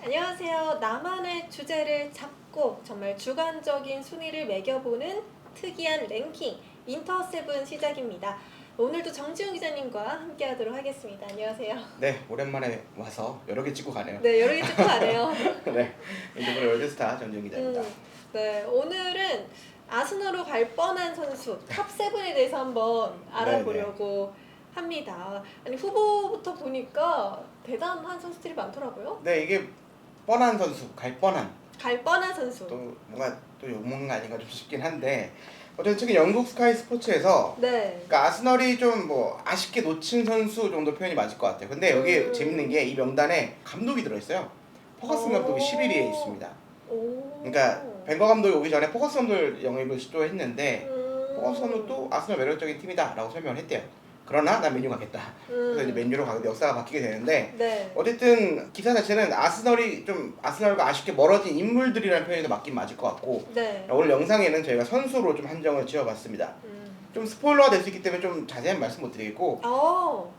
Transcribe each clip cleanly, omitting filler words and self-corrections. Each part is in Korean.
안녕하세요. 나만의 주제를 잡고 정말 주관적인 순위를 매겨보는 특이한 랭킹 인터세븐 시작입니다. 오늘도 정지훈 기자님과 함께하도록 하겠습니다. 안녕하세요. 네, 오랜만에 와서 여러 개 찍고 가네요. 네, 여러 개 찍고 가네요. 네, 이번에 월드스타 정지훈 기자입니다. 네, 오늘은 아스널로 갈 뻔한 선수 탑 7에 대해서 한번 알아보려고 합니다. 아니 후보부터 보니까 대단한 선수들이 많더라고요. 네, 이게 뻔한 선수, 갈 뻔한 갈 뻔한 선수. 또 뭔가 또 욕먹는 거 아닌가 좀 싶긴 한데 어쨌든 최근 영국 스카이 스포츠에서 네. 그러니까 아스널이 좀 뭐 아쉽게 놓친 선수 정도 표현이 맞을 것 같아요. 근데 여기 재밌는 게 이 명단에 감독이 들어있어요. 퍼거슨 감독이 11위에 있습니다. 그러니까 벤거 감독이 오기 전에 퍼거슨 감독 영입을 시도했는데 퍼거슨 감독도 아스널 매력적인 팀이다라고 설명을 했대요. 그러나 난 맨유 가겠다. 그래서 이제 맨유로 가게 역사가 바뀌게 되는데 네. 어쨌든 기사 자체는 아스널이 좀 아스널과 아쉽게 멀어진 인물들이라는 표현이 더 맞긴 맞을 것 같고 네. 오늘 영상에는 저희가 선수로 좀 한정을 지어봤습니다. 좀 스포일러가 될 수 있기 때문에 좀 자세한 말씀 못 드리겠고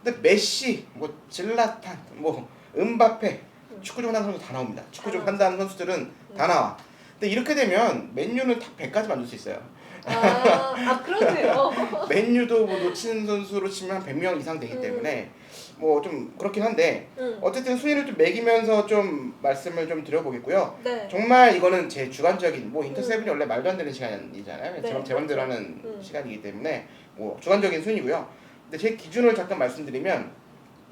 근데 메시, 뭐 질라탄, 뭐 음바페 축구 좀 한다는 선수 다 나옵니다. 축구 좀 한다는 선수들은 다 나와. 근데 이렇게 되면 맨유는 탑 100까지 만들 수 있어요. 그러네요. 맨유도 뭐 놓치는 선수로 치면 100명 이상 되기 때문에 뭐 좀 그렇긴 한데 어쨌든 순위를 좀 매기면서 좀 말씀을 좀 드려보겠고요. 네. 정말 이거는 제 주관적인 뭐 인터세븐이 원래 말도 안 되는 시간이잖아요. 네, 제 맘대로 그렇죠. 하는 시간이기 때문에 뭐 주관적인 순위고요. 근데 제 기준을 잠깐 말씀드리면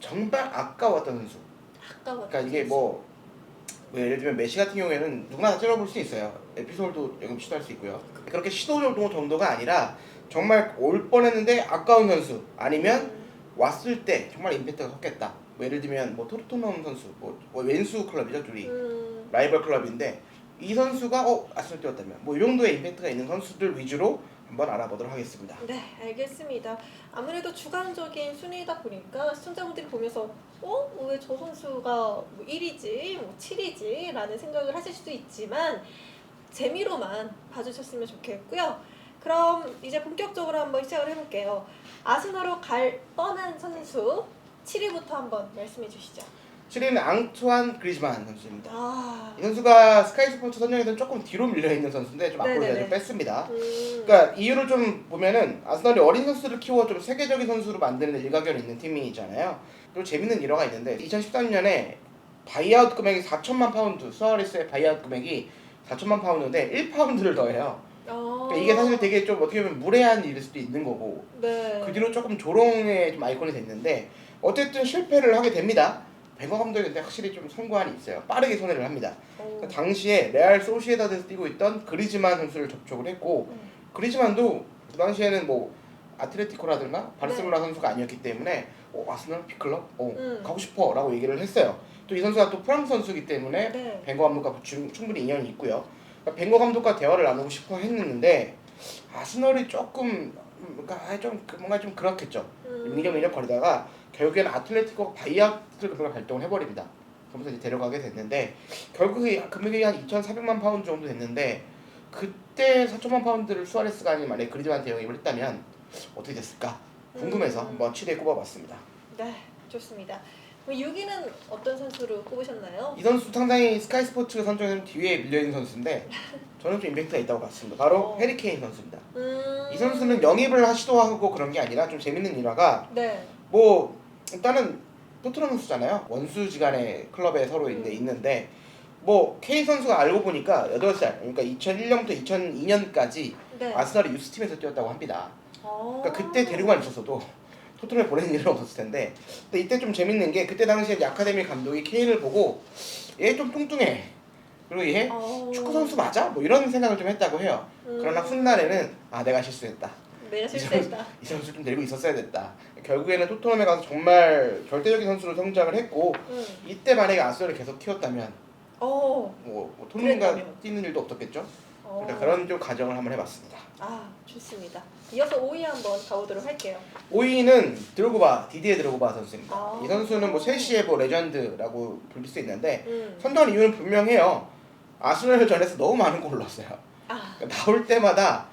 정말 아까웠던 선수. 그러니까 이게 뭐 예를 들면 메시 같은 경우에는 누구나 다 찔러볼 수 있어요. 에피소드도 여기 시도할 수 있고요. 그렇게 시도 정도가 아니라 정말 올 뻔했는데 아까운 선수 아니면 왔을 때 정말 임팩트가 컸겠다. 뭐 예를 들면 뭐 토트넘 선수, 뭐 왼수 클럽이죠, 둘이 라이벌 클럽인데 이 선수가 아스널 뛰었다면 뭐 이 정도의 임팩트가 있는 선수들 위주로 한번 알아보도록 하겠습니다. 네, 알겠습니다. 아무래도 주관적인 순위다 보니까 시청자분들이 보면서 왜 저 선수가 뭐 1위지, 뭐 7위지 라는 생각을 하실 수도 있지만 재미로만 봐주셨으면 좋겠고요. 그럼 이제 본격적으로 한번 시작을 해볼게요. 아스널로 갈 뻔한 선수 7위부터 한번 말씀해 주시죠. 7위는 앙투안 그리즈만 선수입니다. 아, 이 선수가 스카이 스포츠 선정에서는 조금 뒤로 밀려있는 선수인데 좀 앞으로 네네네. 좀 뺐습니다. 그러니까 이유를 좀 보면은 아스널이 어린 선수를 키워 좀 세계적인 선수로 만드는 일가견이 있는 팀이잖아요. 그리고 재밌는 일화가 있는데 2013년에 바이아웃 금액이 4천만 파운드, 수아레스의 바이아웃 금액이 4천만 파운드인데 1파운드를 더해요. 그러니까 이게 사실 되게 좀 어떻게 보면 무례한 일일 수도 있는 거고 네. 그 뒤로 조금 조롱의 좀 아이콘이 됐는데 어쨌든 실패를 하게 됩니다. 벤거 감독이 근데 확실히 좀 성과한이 있어요. 빠르게 손해를 합니다. 그러니까 당시에 레알 소시에다드에서 뛰고 있던 그리즈만 선수를 접촉을 했고 그리즈만도 그 당시에는 뭐 아틀레티코라든가 바르셀로나 선수가 아니었기 때문에 아스널 빅클럽 가고 싶어 라고 얘기를 했어요. 또 이 선수가 또 프랑스 선수이기 때문에 네. 벤거 감독과 충분히 인연이 있고요. 그러니까 벤거 감독과 대화를 나누고 싶어 했는데 아스널이 조금 뭔가 좀 그렇겠죠. 밀려 거리다가 결국에는 아틀레티코가 바이아웃 금액을 발동을 해버립니다. 그러면서 이제 데려가게 됐는데 결국에 금액이 한 2,400만 파운드 정도 됐는데 그때 4천만 파운드를 수아레스가 아닌 만약에 그리즈만한테 영입을 했다면 어떻게 됐을까 궁금해서 한번 7위에 꼽아봤습니다. 네, 좋습니다. 6위는 어떤 선수로 꼽으셨나요? 이 선수 상당히 스카이 스포츠 선정에서 뒤에 밀려있는 선수인데 저는 좀 임팩트가 있다고 봤습니다. 바로 해리 케인 선수입니다. 이 선수는 영입을 시도하고 그런 게 아니라 좀 재밌는 일화가 네. 뭐 일단은 토트넘 선수잖아요. 원수지간의 클럽에 서로 있는데 뭐 케인 선수가 알고 보니까 8살 그러니까 2001년부터 2002년까지 네. 아스널의 유스팀에서 뛰었다고 합니다. 그러니까 그때 데리고만 있었어도 토트넘에 보내는 일은 없었을 텐데 근데 이때 좀 재밌는 게 그때 당시에 이제 아카데미 감독이 케인을 보고 얘 좀 뚱뚱해 그리고 얘 축구 선수 맞아? 뭐 이런 생각을 좀 했다고 해요. 그러나 훗날에는 내가 실수했다. 내가 실수했다. 이 선수 좀 데리고 있었어야 됐다. 결국에는 토트넘에 가서 정말 절대적인 선수로 성장을 했고 이때 만약에 아스널을 계속 키웠다면 뭐 토트넘과 뛰는 일도 없었겠죠. 그러니까 그런 좀 가정을 한번 해봤습니다. 좋습니다. 이어서 5위 한번 가보도록 할게요. 5위는 디디에 드로그바 선수입니다. 이 선수는 뭐 첼시의 뭐 레전드라고 불릴 수 있는데 선정한 이유는 분명해요. 아스널 전에서 너무 많은 골을 넣었어요. 그러니까 나올 때마다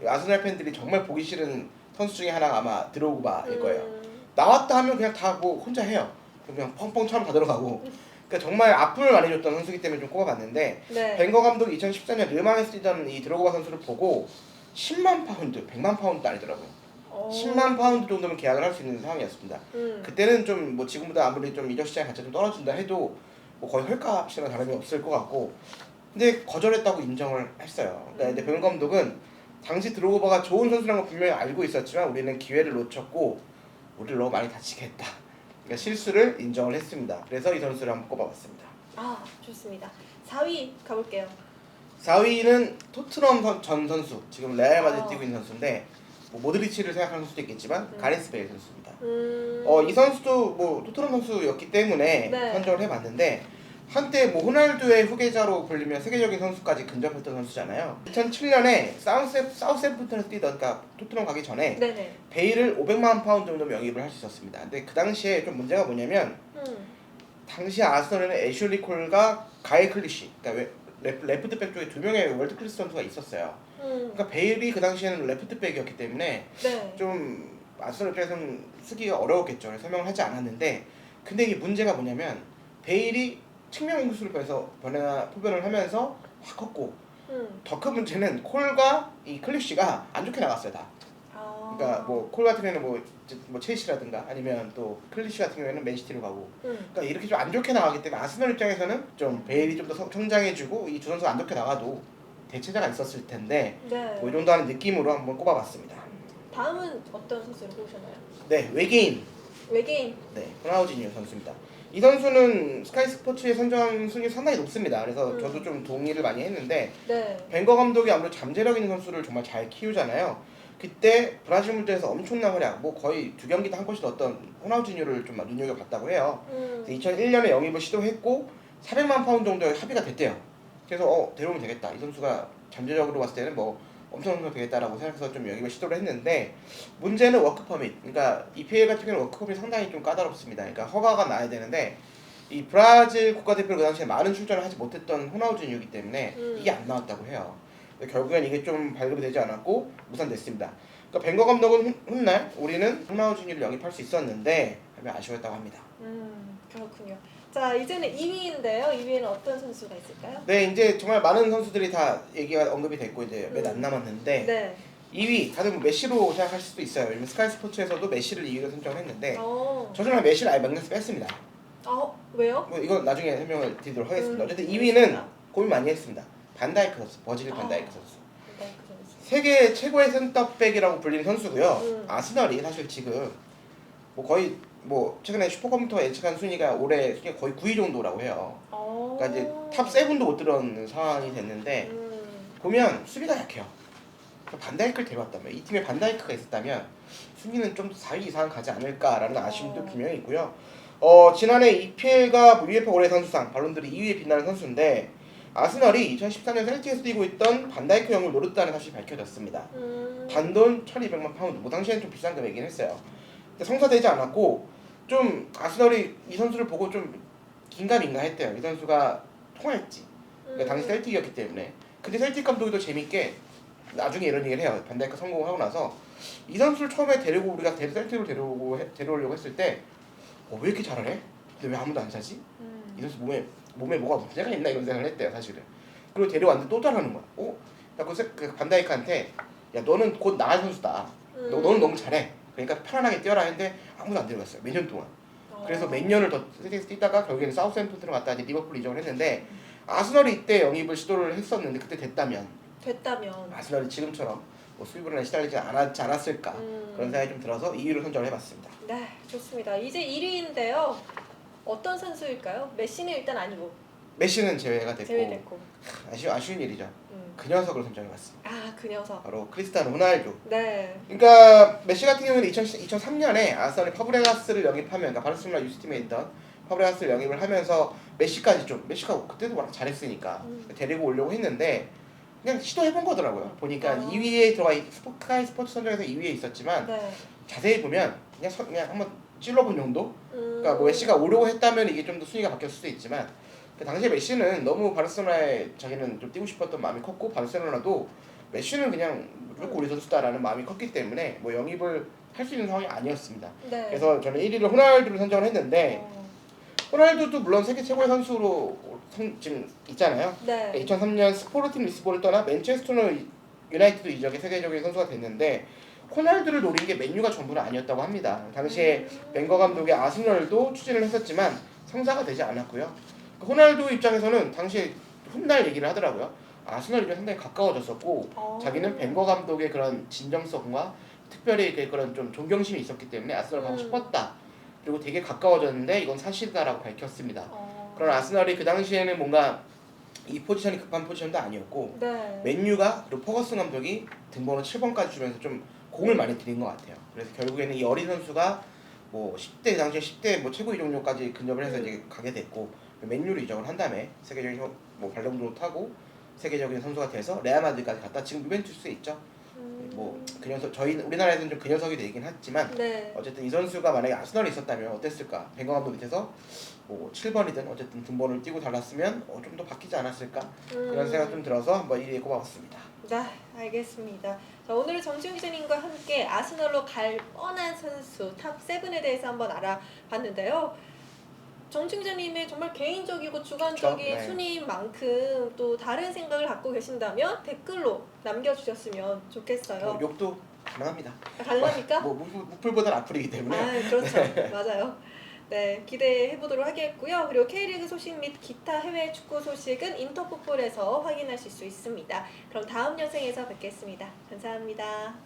아스널 팬들이 정말 보기 싫은 선수 중에 하나가 아마 드로그바일 거예요. 나왔다 하면 그냥 다 뭐 혼자 해요. 그냥 펑펑 차면 다 들어가고 그러니까 정말 아픔을 많이 줬던 선수이기 때문에 좀 꼽아봤는데 네. 벵거 감독이 2014년 르망에서 뛰던 이 드로그바 선수를 보고 10만 파운드, 100만 파운드도 아니더라고요. 10만 파운드 정도면 계약을 할 수 있는 상황이었습니다. 그때는 좀 뭐 지금보다 아무리 좀 이적 시장 자체가 좀 떨어진다 해도 뭐 거의 헐값이랑 다름이 없을 것 같고, 근데 거절했다고 인정을 했어요. 그러니까 벵거 감독은 당시 드로그바가 좋은 선수라는 걸 분명히 알고 있었지만 우리는 기회를 놓쳤고 우리를 너무 많이 다치게 했다. 그러니까 실수를 인정을 했습니다. 그래서 이 선수를 한번 꼽아봤습니다. 아, 좋습니다. 4위 가볼게요. 4위는 토트넘 전 선수, 지금 레알 마드리드 뛰고 있는 선수인데 뭐 모드리치를 생각하는 선수도 있겠지만 가레스 베일 선수입니다. 이 선수도 뭐 토트넘 선수였기 때문에 네. 선정을 해봤는데 한때 뭐 호날두의 후계자로 불리며 세계적인 선수까지 근접했던 선수잖아요. 2007년에 사우샘프턴에서 뛰던, 그러니까 토트넘 가기 전에 네네. 베일을 500만 파운드 정도 영입을 할 수 있었습니다. 근데 그 당시에 좀 문제가 뭐냐면 당시 아스널에는 애슐리 콜과 가이 클리시, 그러니까 레프트백 쪽에 두 명의 월드 클래스 선수가 있었어요. 그러니까 베일이 그 당시에는 레프트백이었기 때문에 네. 좀 아스널 입장에서는 쓰기가 어려웠겠죠. 그래서 설명을 하지 않았는데, 근데 이게 문제가 뭐냐면 베일이 측면 공수를 포변을 하면서 확 컸고, 더 큰 문제는 콜과 이 클리시가 안 좋게 나갔어요 다. 그러니까 뭐 콜 같은 경우는 뭐 첼시라든가 아니면 또 클리시 같은 경우에는 맨시티로 가고, 그러니까 이렇게 좀 안 좋게 나가기 때문에 아스널 입장에서는 좀 베일이 좀 더 성장해주고 이 두 선수가 안 좋게 나가도 대체자가 있었을 텐데 네. 뭐 이 정도 하는 느낌으로 한번 꼽아봤습니다. 다음은 어떤 선수를 뽑으셨나요? 네, 외계인. 외계인. 네, 호나우지뉴 선수입니다. 이 선수는 스카이 스포츠에 선정한 순위 상당히 높습니다. 그래서 저도 좀 동의를 많이 했는데, 네. 벵거 감독이 아무래도 잠재력 있는 선수를 정말 잘 키우잖아요. 그때 브라질 무대에서 엄청난 활약, 뭐 거의 두 경기도 한 골씩 넣었던 호나우지뉴를 좀 눈여겨봤다고 해요. 2001년에 영입을 시도했고 400만 파운드 정도의 합의가 됐대요. 그래서 데려오면 되겠다. 이 선수가 잠재력으로 봤을 때는 뭐 엄청난 선수가 되겠다라고 생각해서 좀 영입을 시도를 했는데, 문제는 워크 퍼밋. 그러니까 EPL 같은 경우는 워크 퍼밋이 상당히 좀 까다롭습니다. 그러니까 허가가 나야 되는데 이 브라질 국가대표를 그 당시에 많은 출전을 하지 못했던 호나우지뉴이기 때문에 이게 안 나왔다고 해요. 결국엔 이게 좀 발급이 되지 않았고 무산됐습니다. 그러니까 벵거 감독은 훗날 우리는 호나우지뉴를 영입할 수 있었는데 하면 아쉬웠다고 합니다. 그렇군요. 자, 이제는 2위인데요. 2위에는 어떤 선수가 있을까요? 네, 이제 정말 많은 선수들이 다 얘기가 언급이 됐고 이제 몇 안 남았는데, 네. 2위 다들 뭐 메시로 생각할 수도 있어요. 왜냐면 스카이 스포츠에서도 메시를 2위로 선정했는데 어. 저 정말 메시를 아예 명단에서 뺐습니다. 왜요? 뭐 이건 나중에 설명을 드리도록 하겠습니다. 어쨌든 알겠습니다. 2위는 고민 많이 했습니다. 반다이크 선수, 버질 반다이크 선수. 반다이크 선수. 세계 최고의 센터백이라고 불리는 선수고요. 아스널이 사실 지금 뭐 거의 뭐 최근에 슈퍼컴퓨터가 예측한 순위가 올해 순위가 거의 9위 정도라고 해요. 그러니까 이제 탑 7도 못 들어오는 상황이 됐는데, 보면 수비가 약해요. 반다이크를 데려왔다면, 이 팀에 반다이크가 있었다면 순위는 좀 4위 이상 가지 않을까라는 아쉬움도 분명히 있고요. 지난해 EPL과 UEFA 올해 선수상 발론드리 2위에 빛나는 선수인데, 아스널이 2014년 셀틱에서 뛰고 있던 반다이크 영을 노렸다는 사실이 밝혀졌습니다. 단돈 1,200만 파운드, 뭐 당시에는 좀 비싼 금액이긴 했어요. 근데 성사되지 않았고, 좀 아스널이 이 선수를 보고 좀 긴가민가 했대요. 이 선수가 통할지. 그러니까 당시 셀틱이었기 때문에. 근데 셀틱 감독이 더 재밌게 나중에 이런 얘기를 해요. 반다이크 성공하고 나서 이 선수를 처음에 데리고 우리가 셀틱으로 데려오려고 했을 때 왜 이렇게 잘하래? 근데 왜 아무도 안 사지? 이 선수 몸에 뭐가 문제가 있나 이런 생각을 했대요, 사실은. 그리고 데려왔는데 또 잘하는 거야. 그 반다이크한테 야 너는 곧 나갈 선수다. 너는 너무 잘해. 그러니까 편안하게 뛰어라 했는데 아무도 안 데려갔어요. 몇 년 동안. 그래서 몇 년을 더 셀틱에서 뛰다가 결국에는 사우샘프턴으로 갔다 이제 리버풀 이적을 했는데, 아스널이 이때 영입을 시도를 했었는데 그때 됐다면 아스널이 지금처럼 뭐 수비불안에 시달리지 않았지 않았을까, 그런 생각이 좀 들어서 2위로 선정을 해봤습니다. 네, 좋습니다. 이제 1위인데요. 어떤 선수일까요? 메시는 일단 아니고. 메시는 제외가 됐고, 제외됐고. 아쉬운 일이죠. 그 녀석을 선정해봤습니다. 그 녀석. 바로 크리스티아노 호날두. 네. 그러니까 메시 같은 경우는 2003년에 아스널이 파브레가스를 영입하면, 그러니까 바르셀로나 유스팀에 있던 파브레가스를 영입을 하면서 메시가 그때도 워낙 잘했으니까 데리고 오려고 했는데 그냥 시도해본 거더라고요. 보니까 2위에 들어가 스카이 스포츠 선정에서 2위에 있었지만 네. 자세히 보면 그냥 한번 찔러본 정도. 그러니까 뭐 메시가 오려고 했다면 이게 좀 더 순위가 바뀌었을 수도 있지만, 그 당시에 메시는 너무 바르셀로나에 자기는 좀 뛰고 싶었던 마음이 컸고, 바르셀로나도 메시는 그냥 무조건 우리 선수다라는 마음이 컸기 때문에 뭐 영입을 할 수 있는 상황이 아니었습니다. 네. 그래서 저는 1위를 호날두를 선정을 했는데 호날두도 물론 세계 최고의 선수로 지금 있잖아요. 네. 2003년 스포르팅 리스본을 떠나 맨체스터 유나이티드 이적의 세계적인 선수가 됐는데 호날두를 노린 게 맨유가 전부는 아니었다고 합니다. 당시에 벵거 감독의 아스널도 추진을 했었지만 성사가 되지 않았고요. 호날두 입장에서는 당시에 훗날 얘기를 하더라고요. 아스널이 상당히 가까워졌었고 자기는 벵거 감독의 그런 진정성과 특별히 그런 좀 존경심이 있었기 때문에 아스널 가고 싶었다. 그리고 되게 가까워졌는데 이건 사실이다라고 밝혔습니다. 그런 아스널이 그 당시에는 뭔가 이 포지션이 급한 포지션도 아니었고 네. 맨유가 그리고 퍼거슨 감독이 등번호 7번까지 주면서 좀 공을 많이 들인 것 같아요. 그래서 결국에는 이 어린 선수가 뭐 10대 당시에 10대 뭐 최고 이적료까지 근접을 해서 이제 가게 됐고 맨유로 이적을 한 다음에 세계적인 뭐 발령도로 타고 세계적인 선수가 돼서 레알 마드리드까지 갔다 지금 유벤투스에 있죠. 뭐 그 녀석 저희 우리나라에서는 좀 그 녀석이 되긴 했지만 네. 어쨌든 이 선수가 만약에 아스널에 있었다면 어땠을까? 벵거 감독 밑에서 뭐 7번이든 어쨌든 등번호를 띄고 달랐으면 좀 더 바뀌지 않았을까? 이런 생각 좀 들어서 한번 1위에 꼽아봤습니다. 네, 알겠습니다. 자, 오늘은 정지훈 기자님과 함께 아스널로 갈 뻔한 선수 탑 7에 대해서 한번 알아봤는데요. 정지훈 기자님의 정말 개인적이고 주관적인 그렇죠? 네. 순위인 만큼 또 다른 생각을 갖고 계신다면 댓글로 남겨주셨으면 좋겠어요. 욕도 가능합니다. 가능합니까? 뭐 무풀보다는 악플이기 때문에. 아, 그렇죠. 맞아요. 네, 기대해 보도록 하겠고요. 그리고 K리그 소식 및 기타 해외 축구 소식은 인터풋볼에서 확인하실 수 있습니다. 그럼 다음 영상에서 뵙겠습니다. 감사합니다.